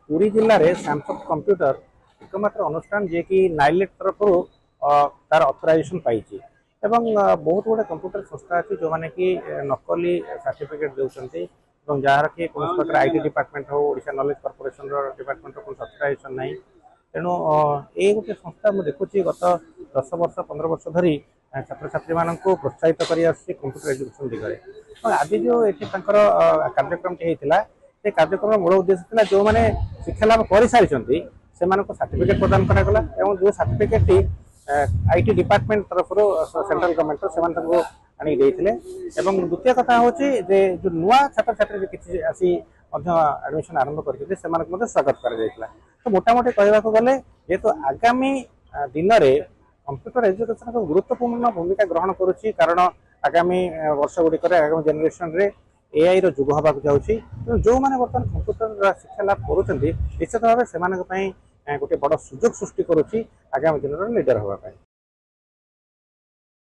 पुरी जिले में Samsung computer एकमात्र अनुष्ठान जे कि नाइलेट तरफ तार अथराइजेसन पाई बहुत गुड़े कंप्यूटर संस्था अच्छी जो मैंने कि नकली सर्टिफिकेट देते जार कि कौन प्रकार आईटी डिपार्टमेंट हो ओडिशा नॉलेज कॉर्पोरेशन डिपार्टमेंट कौन अथराइजेसन ना तेणु ये गोटे संस्था मुझे देखुची गत 10 वर्ष 15 वर्ष धरी छात्र छात्री मान प्रोत्साहित कर कंप्यूटर एजुकेशन दिगरे आज जो ये कार्यक्रम से कार्यक्रम मूल उद्देश्य था जो मैंने शिक्षा लाभ कर सारी से सर्टिफिकेट प्रदान करागला जो सर्टिफिकेट आईटी डिपार्टमेंट तरफ सेंट्रल गवर्नमेंट से आनी द्वितीय कथा हूँ जो नुआ छात्र छात्री किसी आसी एडमिशन आरंभ करते स्वागत कर तो मोटामोटी कहवाक गले जेहेतु आगामी दिन में कंप्यूटर एजुकेशन को गुरुत्वपूर्ण भूमिका ग्रहण करुच्ची कारण आगामी वर्ष गुड़िक आगामी जेनेरेशन रे एआई रो जुग हवा जाऊँगी जो मैंने बर्तमान कंप्यूटर शिक्षा लाभ कर निश्चित भाव से गोटे बड़ सुजोग सृष्टि करुच्ची आगामी दिन लीडर हाँपाई।